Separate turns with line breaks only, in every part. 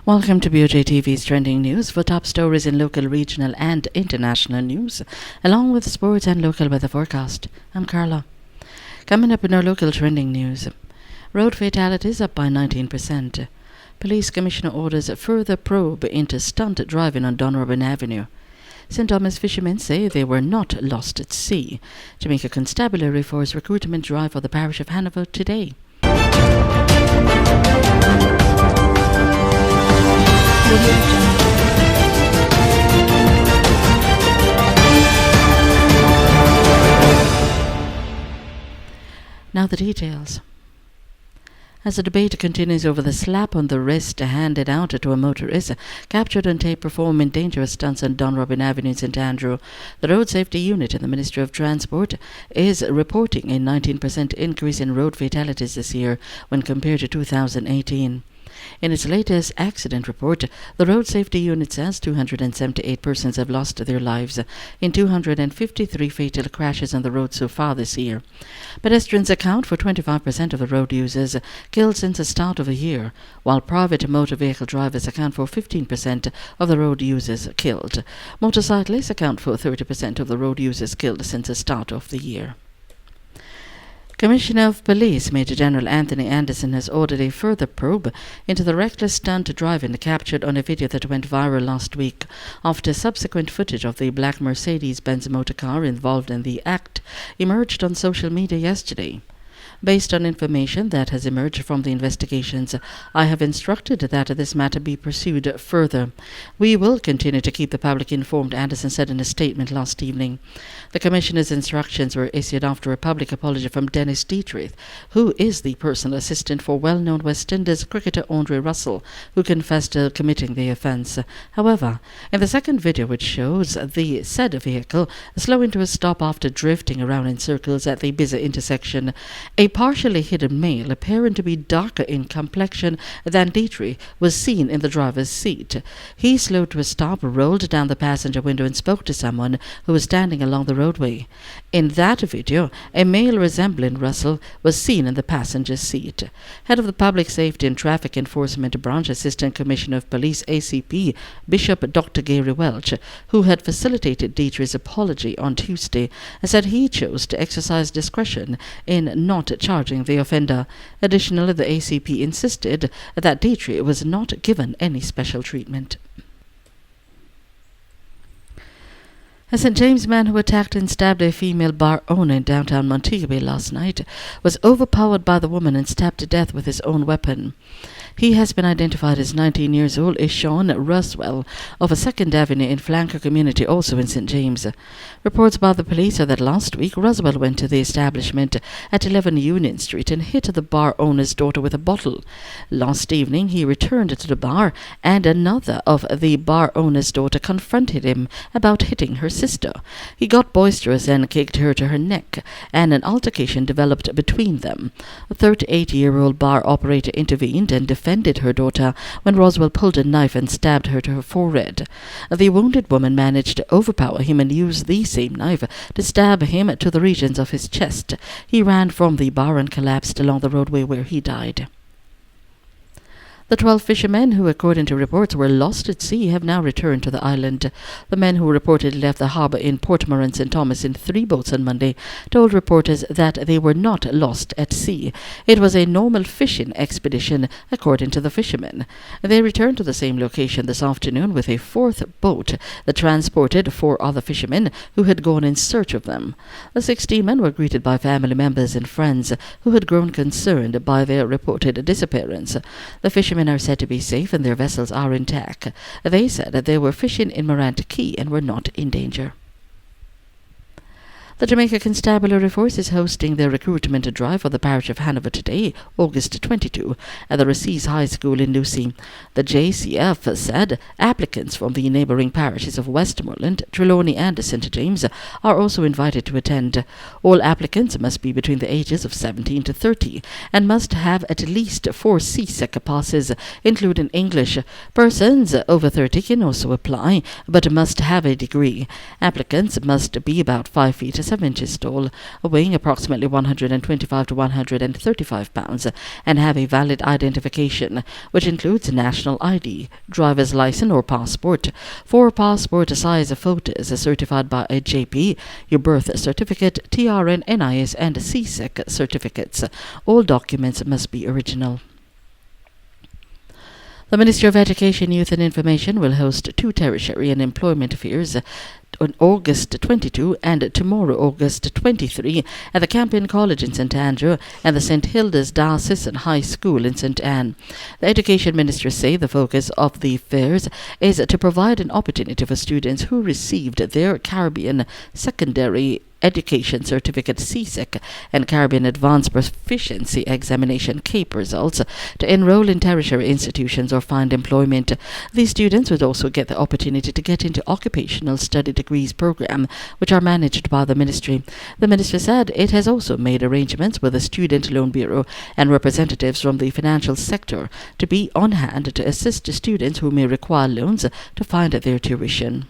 Welcome to BOJTV's trending news for top stories in local, regional and international news, along with sports and local weather forecast. I'm Carla. Coming up in our local trending news, road fatalities up by 19%. Police Commissioner orders further probe into stunt driving on Dunrobin Avenue. St. Thomas fishermen say they were not lost at sea. Jamaica Constabulary force recruitment drive for the parish of Hanover today. Now the details. As the debate continues over the slap on the wrist handed out to a motorist captured on tape performing dangerous stunts on Dunrobin Avenue in St. Andrew, the Road Safety Unit in the Ministry of Transport is reporting a 19% increase in road fatalities this year when compared to 2018. In its latest accident report, the Road Safety Unit says 278 persons have lost their lives in 253 fatal crashes on the road so far this year. Pedestrians account for 25% of the road users killed since the start of the year, while private motor vehicle drivers account for 15% of the road users killed. Motorcyclists account for 30% of the road users killed since the start of the year. Commissioner of Police Major General Anthony Anderson has ordered a further probe into the reckless stunt driving captured on a video that went viral last week after subsequent footage of the black Mercedes-Benz motor car involved in the act emerged on social media yesterday. Based on information that has emerged from the investigations, I have instructed that this matter be pursued further. We will continue to keep the public informed, Anderson said in a statement last evening. The Commissioner's instructions were issued after a public apology from Dennis Dietrich, who is the personal assistant for well-known West Indies cricketer Andre Russell, who confessed to committing the offence. However, in the second video, which shows the said vehicle slowing to a stop after drifting around in circles at the busy intersection, a partially hidden male, appearing to be darker in complexion than Dietrich, was seen in the driver's seat. He slowed to a stop, rolled down the passenger window and spoke to someone who was standing along the roadway. In that video, a male resembling Russell was seen in the passenger seat. Head of the Public Safety and Traffic Enforcement Branch, Assistant Commissioner of Police ACP, Bishop Dr. Gary Welch, who had facilitated Dietrich's apology on Tuesday, said he chose to exercise discretion in not charging the offender. Additionally, the ACP insisted that Dietrich was not given any special treatment. A St. James man who attacked and stabbed a female bar owner in downtown Montego Bay last night was overpowered by the woman and stabbed to death with his own weapon. He has been identified as 19 years old, is Sean Ruswell of a 2nd Avenue in Flanker community, also in St. James. Reports by the police are that last week Ruswell went to the establishment at 11 Union Street and hit the bar owner's daughter with a bottle. Last evening he returned to the bar and another of the bar owner's daughter confronted him about hitting her sister. He got boisterous and kicked her to her neck, and an altercation developed between them. A 38-year-old bar operator intervened and defended her daughter when Roswell pulled a knife and stabbed her to her forehead. The wounded woman managed to overpower him and used the same knife to stab him to the regions of his chest. He ran from the bar and collapsed along the roadway where he died. The 12 fishermen who, according to reports, were lost at sea have now returned to the island. The men who reportedly left the harbour in Portmore and St. Thomas in 3 boats on Monday told reporters that they were not lost at sea. It was a normal fishing expedition, according to the fishermen. They returned to the same location this afternoon with a 4th boat that transported 4 other fishermen who had gone in search of them. The 16 men were greeted by family members and friends who had grown concerned by their reported disappearance. The fishermen are said to be safe and their vessels are intact. They said that they were fishing in Morant Key and were not in danger. The Jamaica Constabulary Force is hosting their recruitment drive for the parish of Hanover today, August 22, at the Recees High School in Lucy. The JCF said applicants from the neighbouring parishes of Westmoreland, Trelawney and St. James are also invited to attend. All applicants must be between the ages of 17 to 30 and must have at least 4 CSEC passes, including English. Persons over 30 can also apply, but must have a degree. Applicants must be about 5 feet 7 inches tall, weighing approximately 125 to 135 pounds, and have a valid identification, which includes national ID, driver's license or passport. 4 passport size photos certified by a JP, your birth certificate, TRN, NIS, and CSEC certificates. All documents must be original. The Ministry of Education, Youth and Information will host 2 tertiary and employment fairs on August 22 and tomorrow, August 23, at the Campion College in St. Andrew and the St. Hilda's Diocesan High School in St. Anne. The Education Minister say the focus of the fairs is to provide an opportunity for students who received their Caribbean Secondary Education Certificate CSEC and Caribbean Advanced Proficiency Examination CAPE results to enroll in tertiary institutions or find employment. These students would also get the opportunity to get into occupational study degrees program, which are managed by the ministry. The minister said it has also made arrangements with the Student Loan Bureau and representatives from the financial sector to be on hand to assist students who may require loans to find their tuition.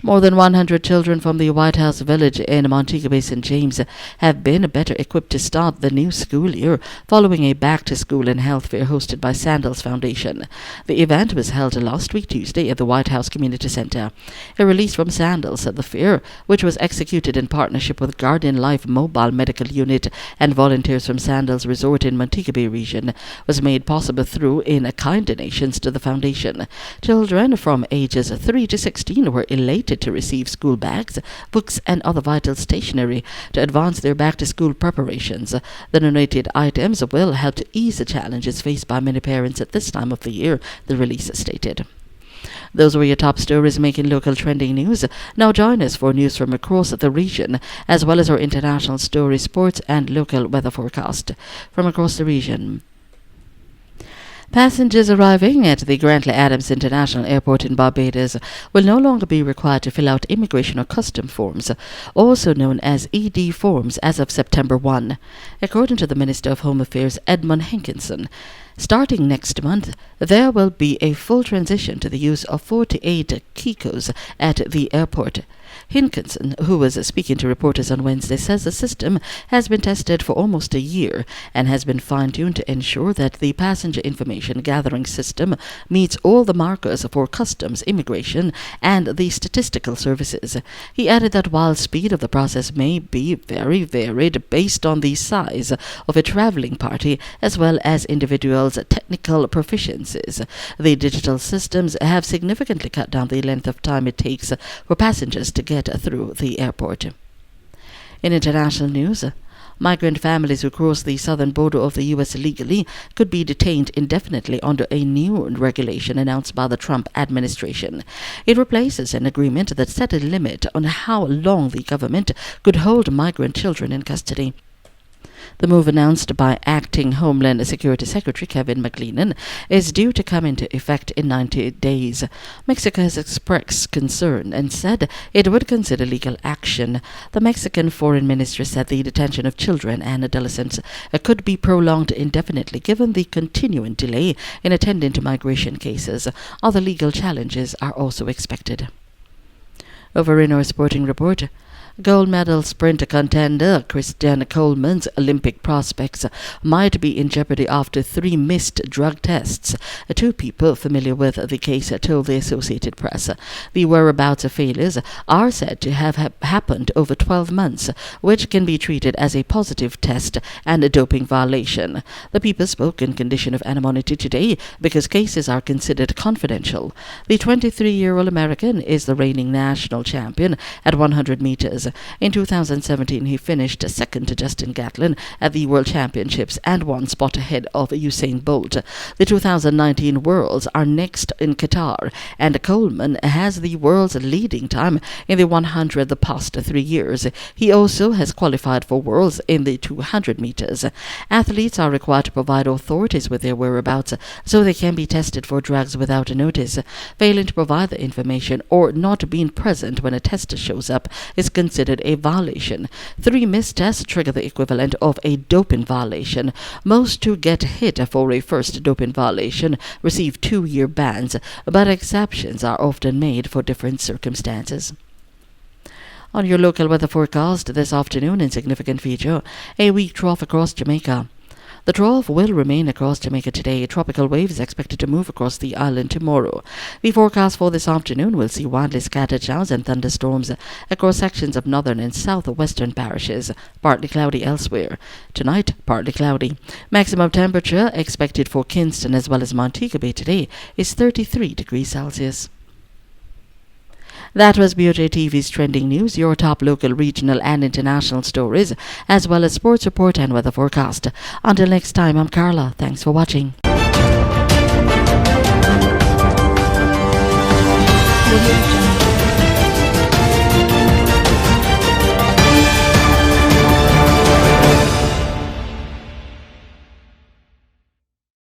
More than 100 children from the White House Village in Montego Bay, St. James have been better equipped to start the new school year following a back-to-school and health fair hosted by Sandals Foundation. The event was held last week Tuesday at the White House Community Center. A release from Sandals at the fair, which was executed in partnership with Guardian Life Mobile Medical Unit and volunteers from Sandals Resort in Montego Bay region, was made possible through in-kind donations to the foundation. Children from ages 3 to 16 were elated to receive school bags, books, and other vital stationery to advance their back-to-school preparations. The donated items will help to ease the challenges faced by many parents at this time of the year, the release stated. Those were your top stories making local trending news. Now join us for news from across the region, as well as our international stories, sports, and local weather forecast. From across the region, passengers arriving at the Grantley Adams International Airport in Barbados will no longer be required to fill out immigration or custom forms, also known as ED forms, as of September 1. According to the Minister of Home Affairs, Edmund Hankinson, starting next month, there will be a full transition to the use of 48 Kikos at the airport. Hinkinson, who was speaking to reporters on Wednesday, says the system has been tested for almost a year and has been fine-tuned to ensure that the passenger information gathering system meets all the markers for customs, immigration, and the statistical services. He added that while speed of the process may be very varied based on the size of a traveling party as well as individuals' technical proficiencies, the digital systems have significantly cut down the length of time it takes for passengers to get through the airport. In international news, migrant families who cross the southern border of the U.S. illegally could be detained indefinitely under a new regulation announced by the Trump administration. It replaces an agreement that set a limit on how long the government could hold migrant children in custody. The move, announced by Acting Homeland Security Secretary Kevin McLennan, is due to come into effect in 90 days. Mexico has expressed concern and said it would consider legal action. The Mexican Foreign Ministry said the detention of children and adolescents could be prolonged indefinitely given the continuing delay in attending to migration cases. Other legal challenges are also expected. Over in our sporting report, gold medal sprint contender Christian Coleman's Olympic prospects might be in jeopardy after 3 missed drug tests. 2 people familiar with the case told the Associated Press. The whereabouts of failures are said to have happened over 12 months, which can be treated as a positive test and a doping violation. The people spoke in condition of anonymity today because cases are considered confidential. The 23-year-old American is the reigning national champion at 100 meters. In 2017, he finished second to Justin Gatlin at the World Championships and 1 spot ahead of Usain Bolt. The 2019 Worlds are next in Qatar, and Coleman has the world's leading time in the 100 the past 3 years. He also has qualified for Worlds in the 200 meters. Athletes are required to provide authorities with their whereabouts so they can be tested for drugs without a notice. Failing to provide the information or not being present when a test shows up is considered a violation. 3 missed tests trigger the equivalent of a doping violation. Most who get hit for a first doping violation receive 2-year bans, but exceptions are often made for different circumstances. On your local weather forecast this afternoon, insignificant feature, a weak trough across Jamaica. The trough will remain across Jamaica today. Tropical waves expected to move across the island tomorrow. The forecast for this afternoon will see widely scattered showers and thunderstorms across sections of northern and southwestern parishes. Partly cloudy elsewhere. Tonight, partly cloudy. Maximum temperature expected for Kingston as well as Montego Bay today is 33 degrees Celsius. That was BOJTV's trending news, your top local, regional and international stories, as well as sports report and weather forecast. Until next time, I'm Carla. Thanks for watching.
BOJTV.